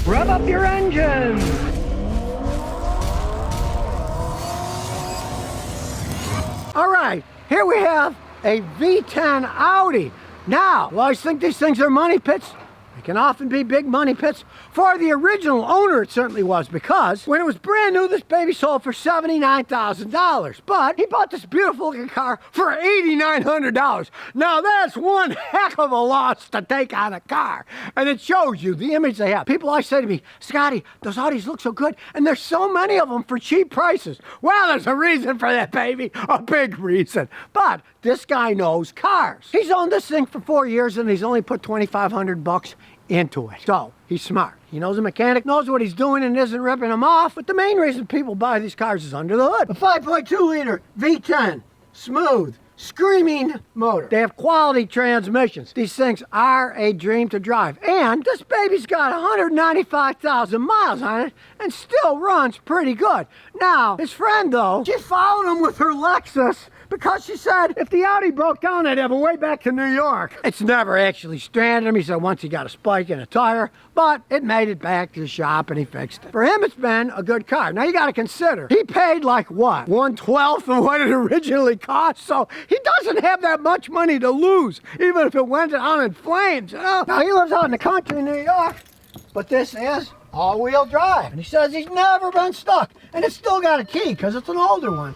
Rev up your engines! All right, here we have a V10 Audi. Now, you always think these things are money pits. They can often be big money pits. For the original owner, it certainly was, because when it was brand new, this baby sold for $79,000. But he bought this beautiful looking car for $8,900. Now that's one heck of a loss to take on a car. And it shows you the image they have. People always say to me, Scotty, those Audis look so good, and there's so many of them for cheap prices. Well, there's a reason for that, baby, a big reason. But this guy knows cars. He's owned this thing for 4 years, and he's only put $2,500 into it. So he's smart. He knows a mechanic, knows what he's doing, and isn't ripping him off. But the main reason people buy these cars is under the hood. A 5.2 liter V10, smooth, screaming motor. They have quality transmissions. These things are a dream to drive. And this baby's got 195,000 miles on it and still runs pretty good. Now, his friend though, she followed him with her Lexus because she said if the Audi broke down, I'd have a way back to New York. It's never actually stranded him. He said once he got a spike in a tire, but it made it back to the shop and he fixed it. For him, it's been a good car. Now you got to consider, he paid like what? 1/12 of what it originally cost. So he doesn't have that much money to lose, even if it went down in flames. You know? Now he lives out in the country in New York, but this is all-wheel drive. And he says he's never been stuck. And it's still got a key because it's an older one.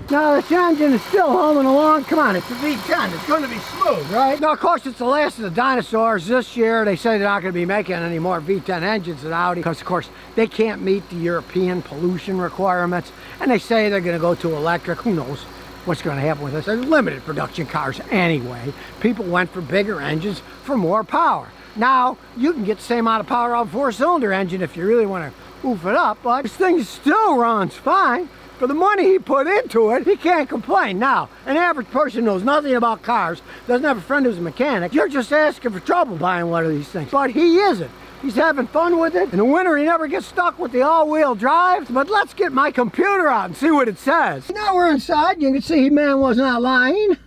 Now this engine is still humming along. Come on, it's a V10. It's going to be smooth, right? Now, of course, it's the last of the dinosaurs. This year, they say they're not going to be making any more V10 engines at Audi because, of course, they can't meet the European pollution requirements. And they say they're going to go to electric. Who knows what's going to happen with this? There's limited production cars anyway. People went for bigger engines for more power. Now, you can get the same amount of power out of a four-cylinder engine if you really want to oof it up, but this thing still runs fine. For the money he put into it, he can't complain. Now, an average person knows nothing about cars, doesn't have a friend who's a mechanic. You're just asking for trouble buying one of these things. But he isn't. He's having fun with it. In the winter, he never gets stuck with the all-wheel drive. But let's get my computer out and see what it says. Now we're inside. You can see man was not lying.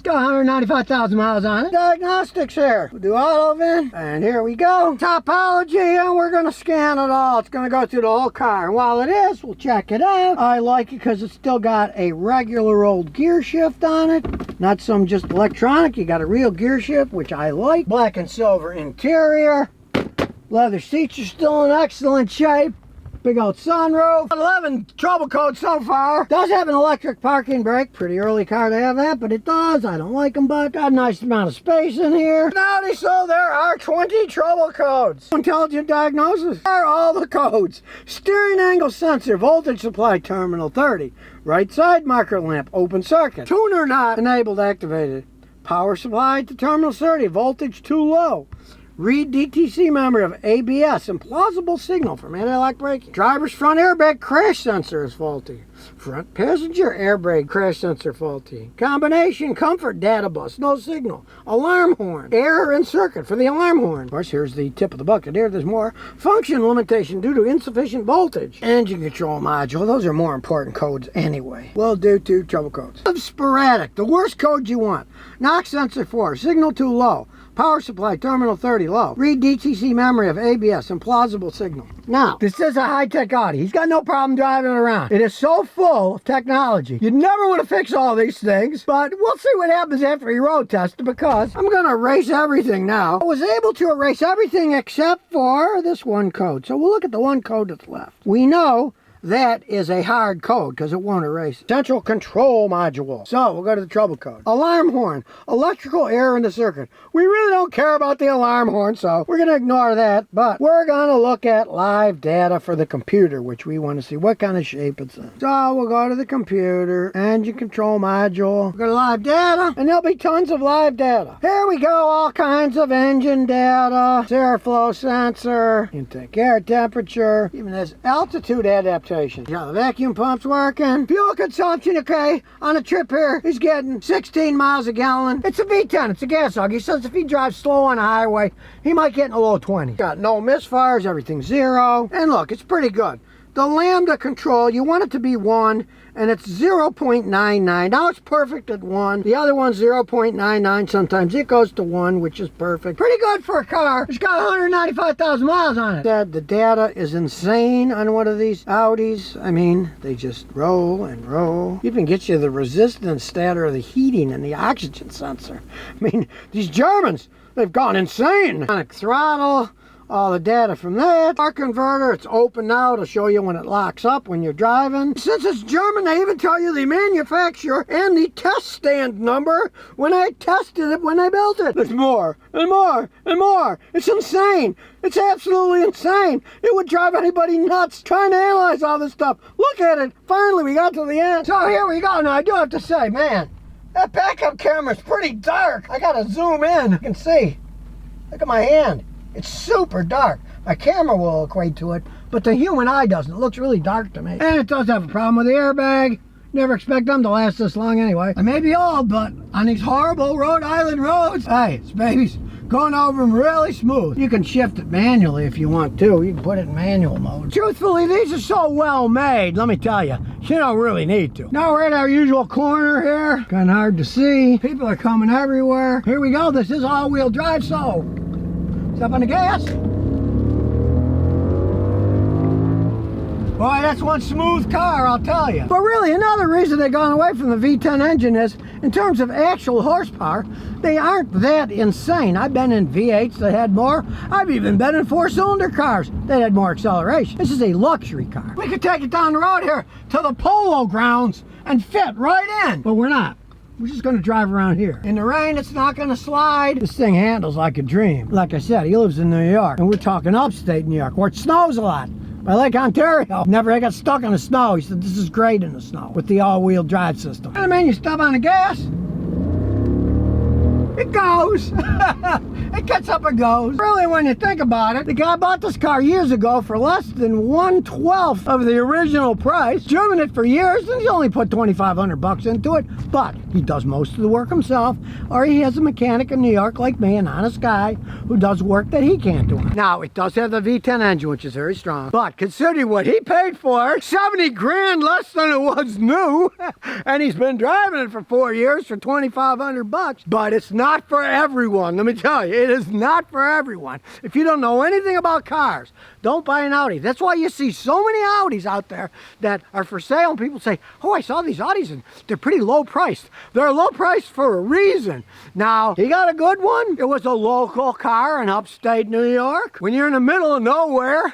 Got 195,000 miles on it. Diagnostics here. We'll do auto VIN, and here we go. Topology, and we're gonna scan it all. It's gonna go through the whole car. And while it is, we'll check it out. I like it because it's still got a regular old gear shift on it. Not some just electronic. You got a real gear shift, which I like. Black and silver interior. Leather seats are still in excellent shape. Big old sunroof. 11 trouble codes so far. Does have an electric parking brake. Pretty early car to have that, but it does. I don't like them, but got a nice amount of space in here. Audi, so there are 20 trouble codes. Intelligent diagnosis. There are all the codes. Steering angle sensor, voltage supply terminal 30. Right side marker lamp, open circuit. Tuner not enabled, activated. Power supply to terminal 30, voltage too low. Read DTC memory of ABS, implausible signal from anti-lock braking. Driver's front airbag crash sensor is faulty. Front passenger airbag crash sensor faulty. Combination comfort data bus, no signal. Alarm horn. Error in circuit for the alarm horn. Of course, here's the tip of the bucket. Here, there's more. Function limitation due to insufficient voltage. Engine control module. Those are more important codes anyway. Well, due to trouble codes. Sporadic. The worst code you want. Knock sensor 4. Signal too low. Power supply terminal 30 low. Read DTC memory of ABS, implausible signal. Now, this is a high-tech Audi. He's got no problem driving it around. It is so full of technology. You never want to fix all these things, but we'll see what happens after he road tested because I'm going to erase everything now. I was able to erase everything except for this one code. So we'll look at the one code that's left. We know that is a hard code because it won't erase it. Central control module. So we'll go to the trouble code. Alarm horn. Electrical error in the circuit. We really don't care about the alarm horn, so we're going to ignore that. But we're going to look at live data for the computer, which we want to see what kind of shape it's in. So we'll go to the computer. Engine control module. We'll go to live data, and there'll be tons of live data. Here we go. All kinds of engine data. Airflow sensor. Intake air temperature. Even this altitude adaptation. Yeah, the vacuum pump's working. Fuel consumption, okay. On a trip here, he's getting 16 miles a gallon. It's a V10, it's a gas hog. He says if he drives slow on a highway, he might get in the low 20s. Got no misfires, everything's zero. And look, it's pretty good. the lambda control, you want it to be 1, and it's 0.99. Now it's perfect at 1. The other one's 0.99. Sometimes it goes to 1, which is perfect. Pretty good for a car. It's got 195,000 miles on it. The data is insane on one of these Audis. I mean, they just roll and roll. Even gets you the resistance data of the heating and the oxygen sensor. I mean, these Germans, they've gone insane. Throttle. All the data from that. Car converter, it's open now to show you when it locks up when you're driving. Since it's German, they even tell you the manufacturer and the test stand number when I tested it when I built it. There's more and more and more. It's insane. It's absolutely insane. It would drive anybody nuts trying to analyze all this stuff. Look at it. Finally, we got to the end. So here we go. Now, I do have to say, man, that backup camera's pretty dark. I gotta zoom in. You can see. Look at my hand. It's super dark. My camera will equate to it, but the human eye doesn't. It looks really dark to me. And it does have a problem with the airbag. Never expect them to last this long anyway. I may be old, but on these horrible Rhode Island roads, hey, this baby's going over them really smooth. You can shift it manually if you want to. You can put it in manual mode. Truthfully, these are so well made, let me tell you, you don't really need to. Now we're at our usual corner here. Kind of hard to see. People are coming everywhere. Here we go. This is all-wheel drive, so step on the gas. Boy, that's one smooth car, I'll tell you. But really, another reason they've gone away from the V10 engine is, in terms of actual horsepower, they aren't that insane. I've been in V8s that had more. I've even been in 4-cylinder cars that had more acceleration. This is a luxury car. We could take it down the road here to the polo grounds and fit right in, but we're not. We're just going to drive around here. In the rain, it's not going to slide. This thing handles like a dream. Like I said, he lives in New York, and we're talking upstate New York, where it snows a lot. By Lake Ontario. Never got stuck in the snow. He said, this is great in the snow with the all-wheel drive system. And I mean, you step on the gas, it goes. It gets up and goes. Really, when you think about it, the guy bought this car years ago for less than 1/12 of the original price. Driven it for years, and he only put 2,500 bucks into it. But he does most of the work himself, or he has a mechanic in New York like me, an honest guy who does work that he can't do. Now, it does have the V10 engine, which is very strong. But considering what he paid for it, 70 grand less than it was new, and he's been driving it for 4 years for 2,500 bucks. But it's not for everyone, let me tell you. It is not for everyone. If you don't know anything about cars, don't buy an Audi. That's why you see so many Audis out there that are for sale, and people say, oh, I saw these Audis and they're pretty low priced. They're low priced for a reason. Now, he got a good one. It was a local car in upstate New York. When you're in the middle of nowhere,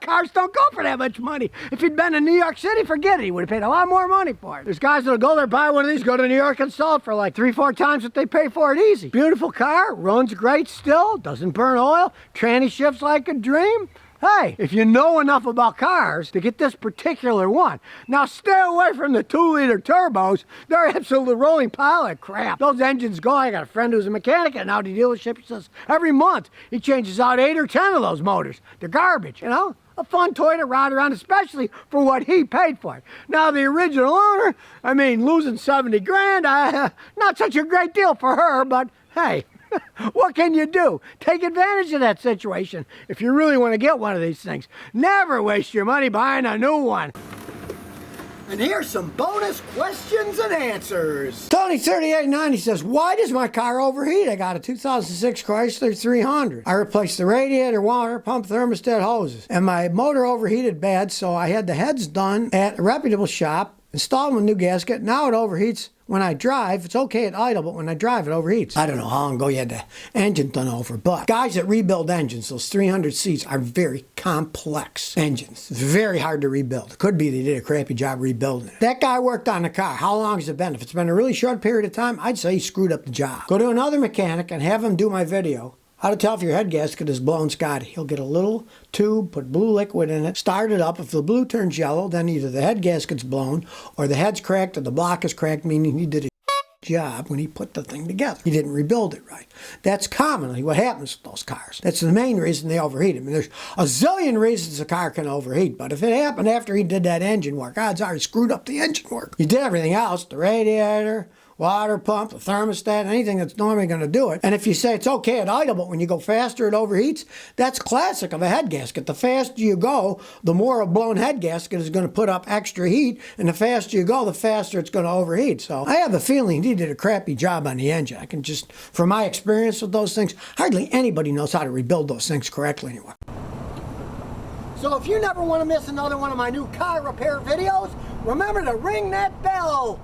cars don't go for that much money. If he'd been in New York City, forget it. He would have paid a lot more money for it. There's guys that'll go there, buy one of these, go to New York and sell it for like 3-4 times what they pay for it easy. Beautiful car, runs great still, doesn't burn oil, tranny shifts like a dream. Hey, if you know enough about cars to get this particular one. Now stay away from the 2-liter turbos. They're absolute rolling pile of crap. Those engines go. I got a friend who's a mechanic at an Audi dealership. He says every month he changes out 8 or 10 of those motors. They're garbage, you know? A fun toy to ride around, especially for what he paid for it. Now the original owner, I mean, losing 70 grand, not such a great deal for her, but hey, what can you do? Take advantage of that situation if you really want to get one of these things. Never waste your money buying a new one. And here's some bonus questions and answers. Tony3890 says, why does my car overheat? I got a 2006 Chrysler 300. I replaced the radiator, water pump, thermostat, hoses. And my motor overheated bad, so I had the heads done at a reputable shop, installed with a new gasket. Now it overheats. When I drive, it's okay at idle, but when I drive, it overheats. I don't know how long ago you had the engine done over, but guys that rebuild engines, those 300 seats, are very complex engines. It's very hard to rebuild. It could be they did a crappy job rebuilding it. That guy worked on the car. How long has it been? If it's been a really short period of time, I'd say he screwed up the job. Go to another mechanic and have him do my video. How to tell if your head gasket is blown, Scotty. He'll get a little tube, put blue liquid in it, start it up. If the blue turns yellow, then either the head gasket's blown or the head's cracked or the block is cracked, meaning he did a job when he put the thing together. He didn't rebuild it right. That's commonly what happens with those cars. That's the main reason they overheat. I mean, there's a zillion reasons a car can overheat, but if it happened after he did that engine work, odds are he screwed up the engine work. He did everything else, the radiator, water pump, the thermostat, anything that's normally going to do it. And if you say it's okay at idle, but when you go faster it overheats, that's classic of a head gasket. The faster you go, the more a blown head gasket is going to put up extra heat, and the faster you go, the faster it's going to overheat. So I have a feeling he did a crappy job on the engine. I can just, from my experience with those things, hardly anybody knows how to rebuild those things correctly anymore. So if you never want to miss another one of my new car repair videos, remember to ring that bell.